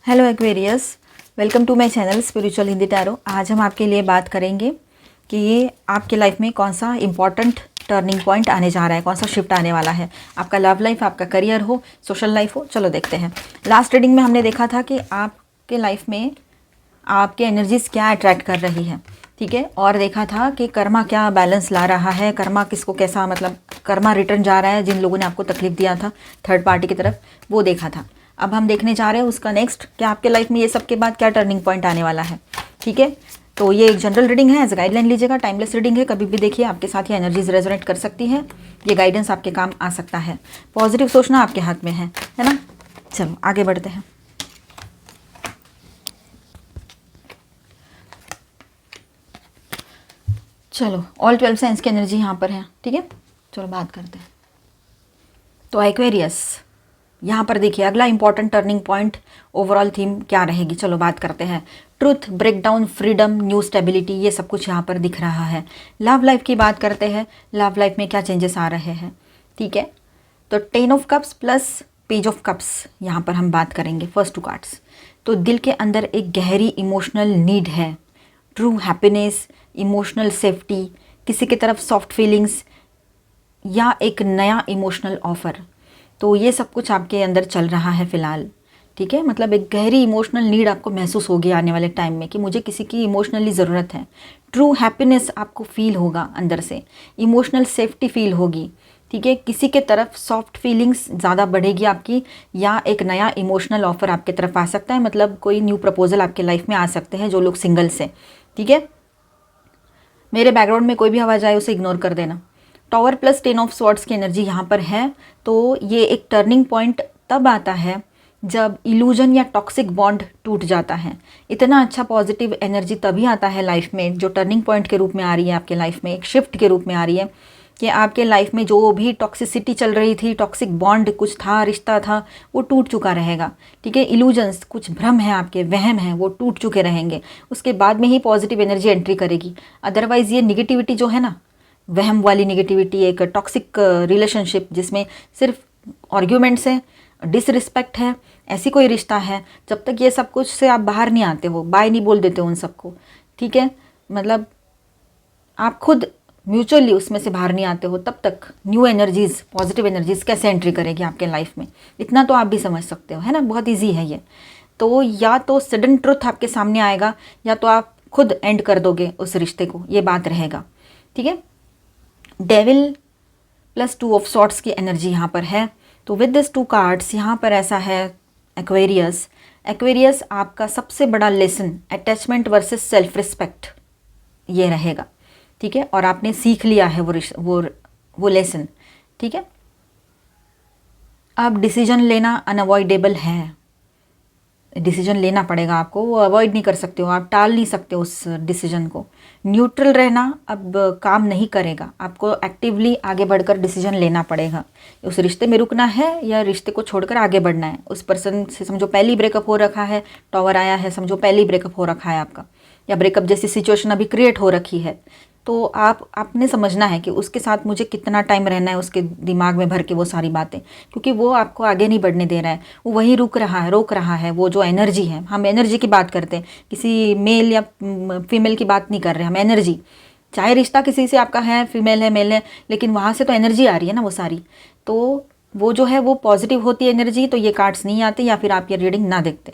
Hello Aquarius, welcome to my channel spiritual Hindi tarot. आज हम आपके लिए बात करेंगे कि ये आपके लाइफ में कौन सा इंपॉर्टेंट टर्निंग पॉइंट आने जा रहा है, कौन सा शिफ्ट आने वाला है। आपका लव लाइफ, आपका करियर हो, सोशल लाइफ हो। चलो देखते हैं। लास्ट रीडिंग में हमने देखा था कि आपके लाइफ में आपके एनर्जीज क्या अट्रैक्ट कर रही है, ठीक है। और देखा था कि कर्मा क्या बैलेंस ला रहा है, कर्मा किसको कैसा, मतलब कर्मा रिटर्न जा रहा है जिन लोगों ने आपको तकलीफ दिया था थर्ड पार्टी की तरफ, वो देखा था। अब हम देखने जा रहे हैं उसका नेक्स्ट कि आपके लाइफ में ये सब के बाद क्या टर्निंग पॉइंट आने वाला है, ठीक है। तो ये एक जनरल रीडिंग है, एज गाइडलाइन लीजिएगा। टाइमलेस रीडिंग है, कभी भी देखिए, आपके साथ ये एनर्जीज रेजोनेट कर सकती है। ये गाइडेंस आपके काम आ सकता है। पॉजिटिव सोचना आपके हाथ में है ना। चलो आगे बढ़ते हैं। चलो ऑल 12 साइंस की एनर्जी यहाँ पर है, ठीक है। चलो बात करते हैं। तो एक्वेरियस, यहाँ पर देखिए अगला important turning point, overall theme क्या रहेगी। चलो बात करते हैं। Truth, breakdown, freedom, new stability, ये सब कुछ यहाँ पर दिख रहा है। लव लाइफ की बात करते हैं। लव लाइफ में क्या चेंजेस आ रहे हैं, ठीक है। तो 10 of cups plus page of cups, यहाँ पर हम बात करेंगे फर्स्ट 2 कार्ड्स। तो दिल के अंदर एक गहरी इमोशनल नीड है, ट्रू हैप्पीनेस, इमोशनल सेफ्टी, किसी की तरफ सॉफ्ट फीलिंग्स या एक नया इमोशनल ऑफ़र। तो ये सब कुछ आपके अंदर चल रहा है फ़िलहाल, ठीक है। मतलब एक गहरी इमोशनल नीड आपको महसूस होगी आने वाले टाइम में कि मुझे किसी की इमोशनली ज़रूरत है। ट्रू हैप्पीनेस आपको फील होगा अंदर से, इमोशनल सेफ्टी फील होगी, ठीक है। किसी के तरफ सॉफ्ट फीलिंग्स ज़्यादा बढ़ेगी आपकी, या एक नया इमोशनल ऑफ़र आपके तरफ आ सकता है। मतलब कोई न्यू प्रपोजल आपके लाइफ में आ सकते हैं जो लोग सिंगल्स हैं, ठीक है। मेरे बैकग्राउंड में कोई भी आवाज़ आए उसे इग्नोर कर देना। टॉवर प्लस 10 ऑफ स्वॉर्ड्स की एनर्जी यहाँ पर है। तो ये एक टर्निंग पॉइंट तब आता है जब इल्यूजन या टॉक्सिक बॉन्ड टूट जाता है। इतना अच्छा पॉजिटिव एनर्जी तभी आता है लाइफ में, जो टर्निंग पॉइंट के रूप में आ रही है आपके लाइफ में, एक शिफ्ट के रूप में आ रही है कि आपके लाइफ में जो भी टॉक्सिसिटी चल रही थी, टॉक्सिक बॉन्ड कुछ था, रिश्ता था, वो टूट चुका रहेगा, ठीक है। इल्यूजन्स, कुछ भ्रम है आपके, वहम है, वो टूट चुके रहेंगे। उसके बाद में ही पॉजिटिव एनर्जी एंट्री करेगी। अदरवाइज़ ये निगेटिविटी जो है ना, वहम वाली निगेटिविटी, एक टॉक्सिक रिलेशनशिप जिसमें सिर्फ आर्ग्यूमेंट्स हैं, डिसरिस्पेक्ट है, ऐसी कोई रिश्ता है, जब तक ये सब कुछ से आप बाहर नहीं आते हो, बाय नहीं बोल देते हो उन सबको, ठीक है। मतलब आप खुद म्यूचुअली उसमें से बाहर नहीं आते हो, तब तक न्यू एनर्जीज, पॉजिटिव एनर्जीज कैसे एंट्री करेगी आपके लाइफ में, इतना तो आप भी समझ सकते हो, है ना। बहुत ईजी है ये। तो या तो सडन ट्रुथ आपके सामने आएगा, या तो आप खुद एंड कर दोगे उस रिश्ते को, ये बात रहेगा, ठीक है। डेविल प्लस 2 ऑफ सॉर्ट्स की एनर्जी यहाँ पर है। तो विद दिस 2 कार्ड्स यहाँ पर ऐसा है एक्वेरियस, एक्वेरियस आपका सबसे बड़ा lesson attachment versus self respect ये रहेगा, ठीक है। और आपने सीख लिया है वो लेसन, ठीक है। अब डिसीजन लेना अनअवॉइडेबल है, डिसीजन लेना पड़ेगा आपको, वो अवॉइड नहीं कर सकते हो, आप टाल नहीं सकते उस डिसीजन को। न्यूट्रल रहना अब काम नहीं करेगा, आपको एक्टिवली आगे बढ़कर डिसीजन लेना पड़ेगा। उस रिश्ते में रुकना है या रिश्ते को छोड़कर आगे बढ़ना है। उस पर्सन से समझो पहली ब्रेकअप हो रखा है, टॉवर आया है, समझो पहली ब्रेकअप हो रखा है आपका, या ब्रेकअप जैसी सिचुएशन अभी क्रिएट हो रखी है। तो आपने समझना है कि उसके साथ मुझे कितना टाइम रहना है, उसके दिमाग में भर के वो सारी बातें, क्योंकि वो आपको आगे नहीं बढ़ने दे रहा है, वो वहीं रुक रहा है, रोक रहा है। वो जो एनर्जी है, हम एनर्जी की बात करते हैं, किसी मेल या फीमेल की बात नहीं कर रहे हम, एनर्जी। चाहे रिश्ता किसी से आपका है, फीमेल है, मेल है, लेकिन वहाँ से तो एनर्जी आ रही है ना वो सारी। तो वो जो है वो पॉजिटिव होती है एनर्जी, तो ये कार्ड्स नहीं आते या फिर आप ये रीडिंग ना देखते,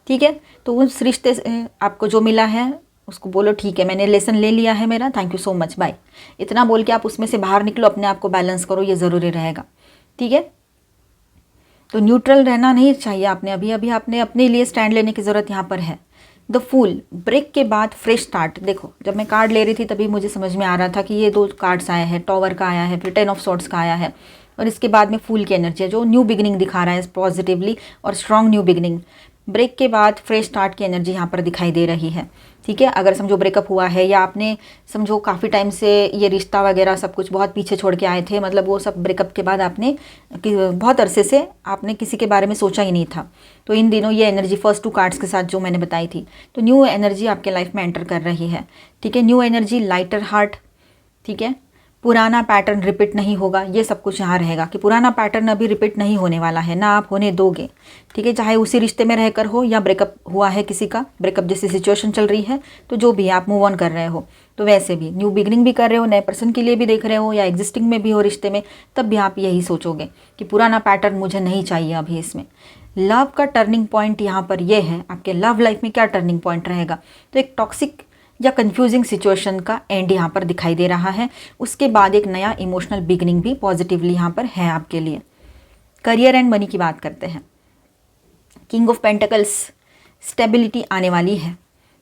ठीक है। तो उस रिश्ते से आपको जो मिला है उसको बोलो ठीक है, मैंने लेसन ले लिया है मेरा, thank you so much, bye. इतना बोल के आप उसमें से बाहर निकलो, अपने आप को बैलेंस करो, ये ज़रूरी रहेगा, ठीक है। तो न्यूट्रल रहना नहीं चाहिए आपने, अभी आपने अपने लिए स्टैंड लेने की ज़रूरत यहाँ पर है। द फूल, ब्रेक के बाद फ्रेश स्टार्ट। देखो जब मैं कार्ड ले रही थी तभी मुझे समझ में आ रहा था कि ये 2 कार्ड्स आए हैं, टॉवर का आया है, फिर 10 ऑफ सॉर्ड्स का आया है, और इसके बाद में फूल की एनर्जी है जो न्यू बिगिनिंग दिखा रहा है, पॉजिटिवली और स्ट्रॉन्ग न्यू बिगिनिंग। ब्रेक के बाद फ्रेश स्टार्ट की एनर्जी यहाँ पर दिखाई दे रही है, ठीक है। अगर समझो ब्रेकअप हुआ है, या आपने समझो काफ़ी टाइम से ये रिश्ता वगैरह सब कुछ बहुत पीछे छोड़ के आए थे, मतलब वो सब ब्रेकअप के बाद आपने बहुत अरसे से आपने किसी के बारे में सोचा ही नहीं था। तो इन दिनों ये एनर्जी फर्स्ट 2 कार्ड्स के साथ जो मैंने बताई थी, तो न्यू एनर्जी आपके लाइफ में एंटर कर रही है, ठीक है। न्यू एनर्जी, लाइटर हार्ट, ठीक है। पुराना पैटर्न रिपीट नहीं होगा, ये सब कुछ यहाँ रहेगा कि पुराना पैटर्न अभी रिपीट नहीं होने वाला है, ना आप होने दोगे, ठीक है। चाहे उसी रिश्ते में रहकर हो या ब्रेकअप हुआ है, किसी का ब्रेकअप जैसी सिचुएशन चल रही है, तो जो भी आप मूव ऑन कर रहे हो, तो वैसे भी न्यू बिगनिंग भी कर रहे हो, नए पर्सन के लिए भी देख रहे हो, या एग्जिस्टिंग में भी हो रिश्ते में, तब भी आप यही सोचोगे कि पुराना पैटर्न मुझे नहीं चाहिए अभी इसमें। लव का टर्निंग पॉइंट यहाँ पर ये है, आपके लव लाइफ में क्या टर्निंग पॉइंट रहेगा, तो एक टॉक्सिक या कंफ्यूजिंग सिचुएशन का एंड यहाँ पर दिखाई दे रहा है। उसके बाद एक नया इमोशनल बिगनिंग भी पॉजिटिवली यहाँ पर है आपके लिए। करियर एंड मनी की बात करते हैं। किंग ऑफ पेंटिकल्स, स्टेबिलिटी आने वाली है,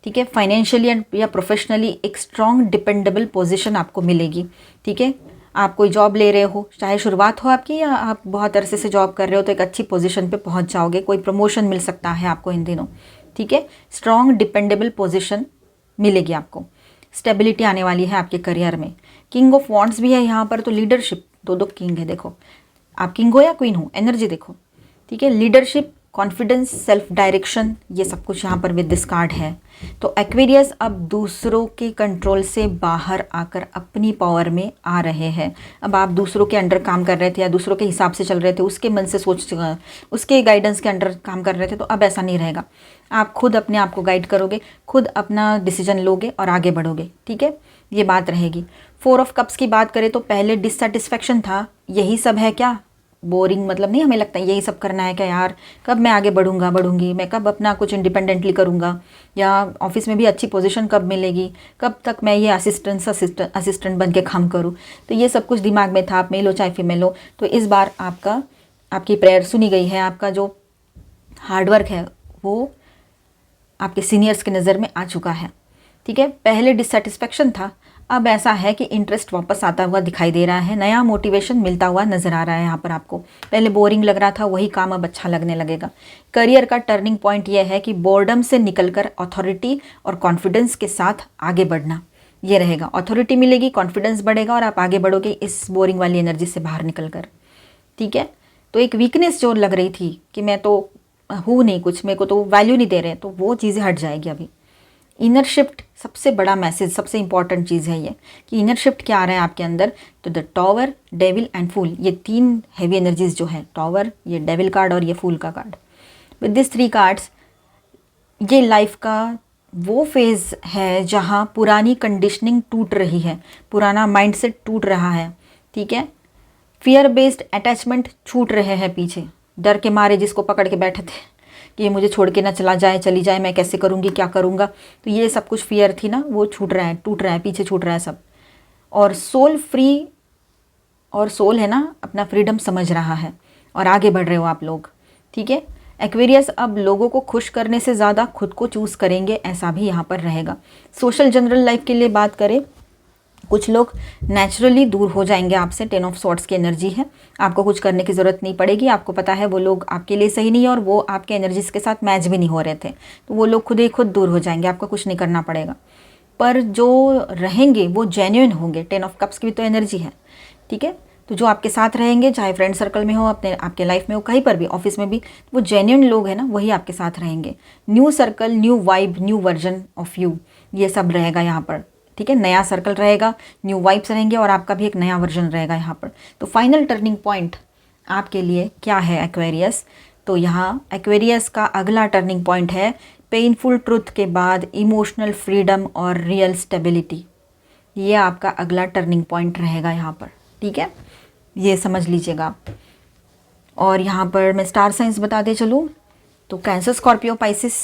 ठीक है। फाइनेंशियली या प्रोफेशनली एक स्ट्रॉन्ग डिपेंडेबल पोजीशन आपको मिलेगी, ठीक है। आप कोई जॉब ले रहे हो, चाहे शुरुआत हो आपकी या आप बहुत अरसे से जॉब कर रहे हो, तो एक अच्छी पोजीशन पे पहुंच जाओगे, कोई प्रमोशन मिल सकता है आपको इन दिनों, ठीक है। स्ट्रॉन्ग डिपेंडेबल पोजीशन मिलेगी आपको, स्टेबिलिटी आने वाली है आपके करियर में। किंग ऑफ वॉन्ड्स भी है यहाँ पर, तो लीडरशिप, दो किंग है, देखो आप किंग हो या क्वीन हो, एनर्जी देखो, ठीक है। लीडरशिप, कॉन्फिडेंस, सेल्फ डायरेक्शन, ये सब कुछ यहाँ पर विद दिस कार्ड है। तो एक्वेरियस अब दूसरों के कंट्रोल से बाहर आकर अपनी पावर में आ रहे हैं। अब आप दूसरों के अंडर काम कर रहे थे या दूसरों के हिसाब से चल रहे थे, उसके मन से उसके गाइडेंस के अंडर काम कर रहे थे, तो अब ऐसा नहीं रहेगा। आप खुद अपने आप को गाइड करोगे, खुद अपना डिसीजन लोगे और आगे बढ़ोगे, ठीक है, ये बात रहेगी। 4 ऑफ कप्स की बात करें तो पहले डिससेटिस्फेक्शन था, यही सब है क्या, बोरिंग, मतलब नहीं, हमें लगता है यही सब करना है क्या यार, कब मैं आगे बढ़ूंगी, मैं कब अपना कुछ इंडिपेंडेंटली करूंगा, या ऑफिस में भी अच्छी पोजीशन कब मिलेगी, कब तक मैं ये असिस्टेंट बन के काम करूं, तो ये सब कुछ दिमाग में था, आप मेल हो चाहे फीमेल हो। तो इस बार आपकी प्रेयर सुनी गई है, आपका जो हार्डवर्क है वो आपके सीनियर्स की नज़र में आ चुका है, ठीक है। पहले डिससेटिस्फेक्शन था, अब ऐसा है कि इंटरेस्ट वापस आता हुआ दिखाई दे रहा है, नया मोटिवेशन मिलता हुआ नज़र आ रहा है यहाँ पर आपको। पहले बोरिंग लग रहा था, वही काम अब अच्छा लगने लगेगा। करियर का टर्निंग पॉइंट ये है कि बोर्डम से निकलकर अथॉरिटी और कॉन्फिडेंस के साथ आगे बढ़ना, ये रहेगा। अथॉरिटी मिलेगी, कॉन्फिडेंस बढ़ेगा और आप आगे बढ़ोगे इस बोरिंग वाली एनर्जी से बाहर निकल कर, ठीक है। तो एक वीकनेस जो लग रही थी कि मैं तो हूँ नहीं कुछ, मेरे को तो वैल्यू नहीं दे रहे, तो वो चीज़ें हट जाएगी अभी। इनर शिफ्ट सबसे बड़ा मैसेज, सबसे इंपॉर्टेंट चीज़ है ये कि इनर शिफ्ट क्या आ रहा है आपके अंदर, तो द टॉवर, डेविल एंड फूल, ये 3 हैवी एनर्जीज जो है, टॉवर, ये डेविल कार्ड और ये फूल का कार्ड, विद दिस 3 कार्ड्स, ये लाइफ का वो फेज़ है जहाँ पुरानी कंडीशनिंग टूट रही है, पुराना माइंडसेट टूट रहा है, ठीक है। फियर बेस्ड अटैचमेंट छूट रहे हैं पीछे, डर के मारे जिसको पकड़ के बैठे थे कि ये मुझे छोड़ के ना चला जाए, चली जाए, मैं कैसे करूँगी, क्या करूँगा, तो ये सब कुछ फियर थी ना, वो छूट रहा है, टूट रहा है, पीछे छूट रहा है सब। और सोल फ्री, और सोल है ना अपना फ्रीडम समझ रहा है और आगे बढ़ रहे हो आप लोग, ठीक है। एक्वेरियस अब लोगों को खुश करने से ज़्यादा खुद को चूज़ करेंगे, ऐसा भी यहाँ पर रहेगा। सोशल जनरल लाइफ के लिए बात करें, कुछ लोग नेचुरली दूर हो जाएंगे आपसे, 10 ऑफ सॉर्ड्स की एनर्जी है, आपको कुछ करने की ज़रूरत नहीं पड़ेगी, आपको पता है वो लोग आपके लिए सही नहीं है और वो आपके एनर्जीज के साथ मैच भी नहीं हो रहे थे, तो वो लोग खुद ही खुद दूर हो जाएंगे, आपको कुछ नहीं करना पड़ेगा। पर जो रहेंगे वो जेन्युइन होंगे, 10 ऑफ कप्स की भी तो एनर्जी है, ठीक है। तो जो आपके साथ रहेंगे, चाहे फ्रेंड सर्कल में हो, आपके लाइफ में हो, कहीं पर भी, ऑफिस में भी, वो जेन्युइन लोग हैं ना, वही आपके साथ रहेंगे। New circle, new vibe, new version of you, ये सब रहेगा यहाँ पर, ठीक है। नया सर्कल रहेगा, न्यू वाइब्स रहेंगे और आपका भी एक नया वर्जन रहेगा यहाँ पर। तो फाइनल टर्निंग पॉइंट आपके लिए क्या है एक्वेरियस, तो यहाँ एक्वेरियस का अगला टर्निंग पॉइंट है पेनफुल ट्रुथ के बाद इमोशनल फ्रीडम और रियल स्टेबिलिटी, ये आपका अगला टर्निंग पॉइंट रहेगा यहाँ पर, ठीक है, ये समझ लीजिएगा आप। और यहाँ पर मैं स्टार साइंस बताते चलूँ तो Cancer, Scorpio, Pisces,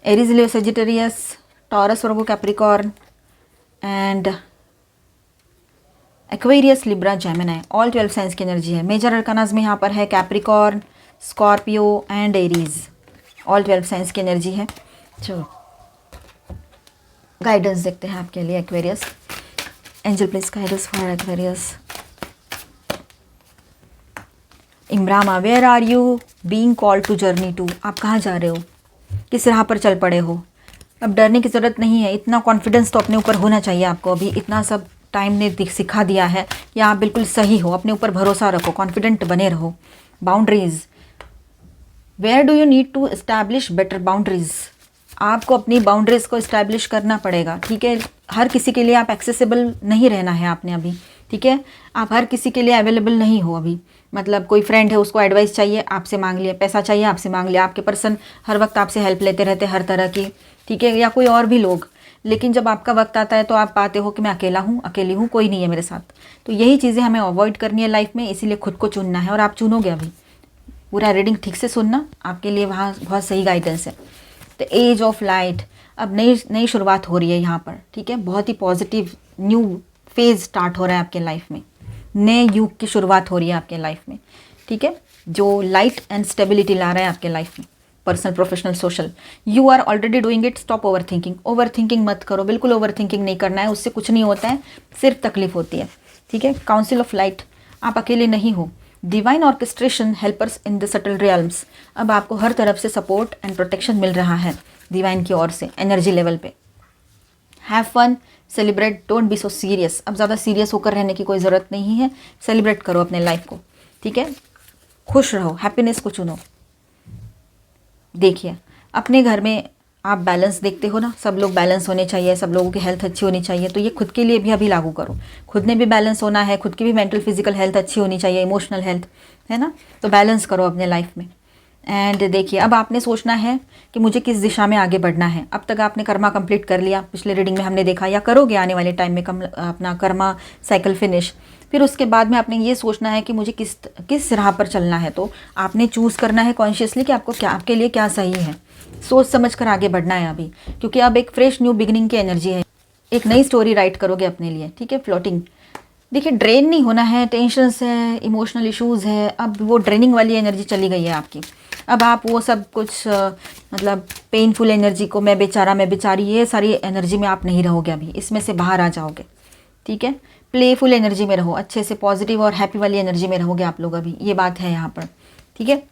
Aries, Leo, Sagittarius, Taurus, Virgo, Capricorn and Aquarius, Libra, Gemini, all 12 signs की एनर्जी है। मेजर अरकानाज में यहाँ पर है Capricorn, Scorpio and Aries, all 12 signs की एनर्जी है। चलो गाइडेंस देखते हैं आपके लिए Aquarius. Angel please guidance for Aquarius. इमरामा, where are you being called to journey to, आप कहाँ जा रहे हो, किस राह पर चल पड़े हो। अब डरने की ज़रूरत नहीं है, इतना कॉन्फिडेंस तो अपने ऊपर होना चाहिए आपको, अभी इतना सब टाइम ने सिखा दिया है कि आप बिल्कुल सही हो, अपने ऊपर भरोसा रखो, कॉन्फिडेंट बने रहो। Boundaries, where do you need to establish better boundaries, आपको अपनी बाउंड्रीज़ को इस्टेब्लिश करना पड़ेगा, ठीक है। हर किसी के लिए आप एक्सेसिबल नहीं रहना है आपने अभी, ठीक है। आप हर किसी के लिए अवेलेबल नहीं हो अभी। मतलब कोई फ्रेंड है, उसको एडवाइस चाहिए, आपसे मांग लिया, पैसा चाहिए, आपसे मांग लिया। आपके पर्सन हर वक्त आपसे हेल्प लेते रहते हर तरह की, ठीक है, या कोई और भी लोग। लेकिन जब आपका वक्त आता है तो आप पाते हो कि मैं अकेला हूँ, अकेली हूँ, कोई नहीं है मेरे साथ। तो यही चीज़ें हमें अवॉइड करनी है लाइफ में, इसीलिए खुद को चुनना है। और आप चुनोगे अभी। पूरा रीडिंग ठीक से सुनना, आपके लिए वहाँ बहुत सही गाइडेंस है। द एज ऑफ लाइट, अब नई नई शुरुआत हो रही है यहाँ पर, ठीक है। बहुत ही पॉजिटिव न्यू फेज स्टार्ट हो रहा है आपके लाइफ में। नए युग की शुरुआत हो रही है आपके लाइफ में, ठीक है, जो लाइट एंड स्टेबिलिटी ला रहा है आपके लाइफ में। Personal, professional, social, you are already doing it. Stop over thinking. Over thinking मत करो, बिल्कुल ओवर थिंकिंग नहीं करना है, उससे कुछ नहीं होता है, सिर्फ तकलीफ होती है, ठीक है। काउंसिल ऑफ लाइट, आप अकेले नहीं हो। Divine orchestration helpers in the subtle realms, अब आपको हर तरफ से सपोर्ट एंड प्रोटेक्शन मिल रहा है डिवाइन की ओर से, एनर्जी लेवल पे। Have fun, celebrate, don't be so serious, अब ज़्यादा सीरियस होकर रहने की कोई ज़रूरत नहीं है। सेलिब्रेट करो अपने लाइफ को, ठीक है। खुश रहो, हैप्पीनेस को चुनो। देखिए, अपने घर में आप बैलेंस देखते हो ना, सब लोग बैलेंस होने चाहिए, सब लोगों की हेल्थ अच्छी होनी चाहिए। तो ये खुद के लिए भी अभी लागू करो। खुद ने भी बैलेंस होना है, खुद की भी मेंटल फिजिकल हेल्थ अच्छी होनी चाहिए, इमोशनल हेल्थ, है ना। तो बैलेंस करो अपने लाइफ में। एंड देखिए, अब आपने सोचना है कि मुझे किस दिशा में आगे बढ़ना है। अब तक आपने कर्मा कंप्लीट कर लिया, पिछले रीडिंग में हमने देखा, या करोगे आने वाले टाइम में अपना कर्मा साइकिल फिनिश। फिर उसके बाद में आपने ये सोचना है कि मुझे किस राह पर चलना है। तो आपने चूज़ करना है कॉन्शियसली कि आपको क्या, आपके लिए क्या सही है। सोच समझ कर आगे बढ़ना है अभी, क्योंकि अब एक फ्रेश न्यू बिगिनिंग की एनर्जी है। एक नई स्टोरी राइट करोगे अपने लिए, ठीक है। फ्लोटिंग, देखिए, ड्रेन नहीं होना है। टेंशन्स है, इमोशनल इश्यूज़ है, अब वो ड्रेनिंग वाली एनर्जी चली गई है आपकी। अब आप वो सब कुछ मतलब पेनफुल एनर्जी को, मैं बेचारा, मैं बेचारी, ये सारी एनर्जी में आप नहीं रहोगे अभी। इसमें से बाहर आ जाओगे, ठीक है। प्लेफुल एनर्जी में रहो, अच्छे से पॉजिटिव और हैप्पी वाली एनर्जी में रहोगे आप लोग अभी, ये बात है यहाँ पर, ठीक है।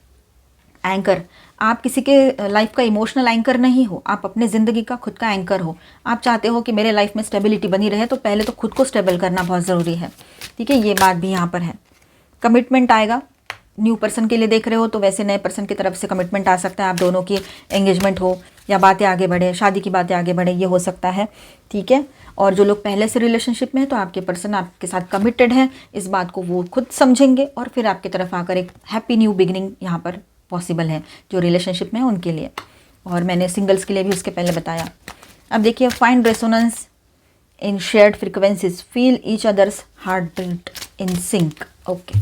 एंकर, आप किसी के लाइफ का इमोशनल एंकर नहीं हो, आप अपने ज़िंदगी का खुद का एंकर हो। आप चाहते हो कि मेरे लाइफ में स्टेबिलिटी बनी रहे, तो पहले तो खुद को स्टेबल करना बहुत ज़रूरी है, ठीक है। ये बात भी यहाँ पर है। कमिटमेंट आएगा, न्यू पर्सन के लिए देख रहे हो तो वैसे नए पर्सन की तरफ से कमिटमेंट आ सकता है। आप दोनों की एंगेजमेंट हो या बातें आगे बढ़े, शादी की बातें आगे बढ़े, ये हो सकता है, ठीक है। और जो लोग पहले से रिलेशनशिप में हैं तो आपके पर्सन आपके साथ कमिटेड है, इस बात को वो खुद समझेंगे और फिर आपकी तरफ आकर एक हैप्पी न्यू बिगिनिंग यहाँ पर पॉसिबल है जो रिलेशनशिप में है उनके लिए। और मैंने सिंगल्स के लिए भी उसके पहले बताया। अब देखिए, find resonance in shared frequencies, feel each others heart beat in sync. Okay,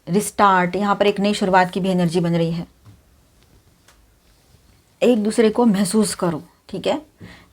restart, यहाँ पर एक नई शुरुआत की भी एनर्जी बन रही है। एक दूसरे को महसूस करो, ठीक है,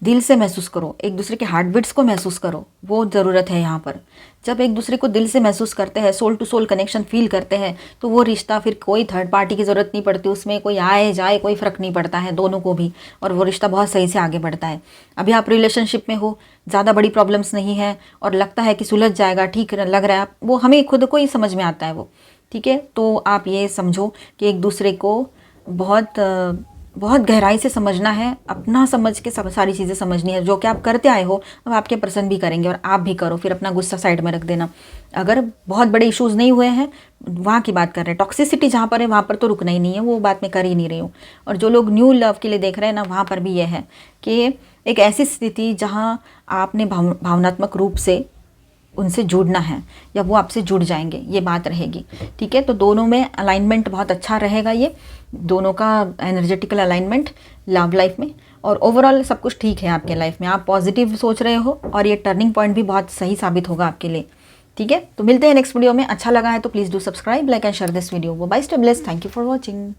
दिल से महसूस करो, एक दूसरे के हार्ट बीट्स को महसूस करो, वो ज़रूरत है यहाँ पर। जब एक दूसरे को दिल से महसूस करते हैं, soul to soul connection feel करते हैं, तो वो रिश्ता, फिर कोई थर्ड पार्टी की ज़रूरत नहीं पड़ती, उसमें कोई आए जाए कोई फ़र्क नहीं पड़ता है, दोनों को भी, और वो रिश्ता बहुत सही से आगे बढ़ता है। अभी आप रिलेशनशिप में हो, ज़्यादा बड़ी प्रॉब्लम्स नहीं है और लगता है कि सुलझ जाएगा, ठीक लग रहा है, वो हमें खुद को ही समझ में आता है वो, ठीक है। तो आप ये समझो कि एक दूसरे को बहुत गहराई से समझना है, अपना समझ के सब सारी चीज़ें समझनी है। जो कि आप करते आए हो अब आपके पर्सन भी करेंगे और आप भी करो। फिर अपना गुस्सा साइड में रख देना। अगर बहुत बड़े इश्यूज़ नहीं हुए हैं, वहाँ की बात कर रहे हैं, टॉक्सिसिटी जहाँ पर है वहाँ पर तो रुकना ही नहीं है, वो बात मैं कर ही नहीं रही हूँ। और जो लोग न्यू लव के लिए देख रहे हैं ना, वहाँ पर भी ये है कि एक ऐसी स्थिति जहाँ आपने भावनात्मक रूप से उनसे जुड़ना है या वो आपसे जुड़ जाएंगे, ये बात रहेगी, ठीक है। तो दोनों में अलाइनमेंट बहुत अच्छा रहेगा, ये दोनों का एनर्जेटिकल अलाइनमेंट लव लाइफ में। और ओवरऑल सब कुछ ठीक है आपके लाइफ में, आप पॉजिटिव सोच रहे हो और ये टर्निंग पॉइंट भी बहुत सही साबित होगा आपके लिए, ठीक है। तो मिलते हैं नेक्स्ट वीडियो में। अच्छा लगा है तो please do subscribe, like and share this video. वो bye, stay blessed, thank you for watching.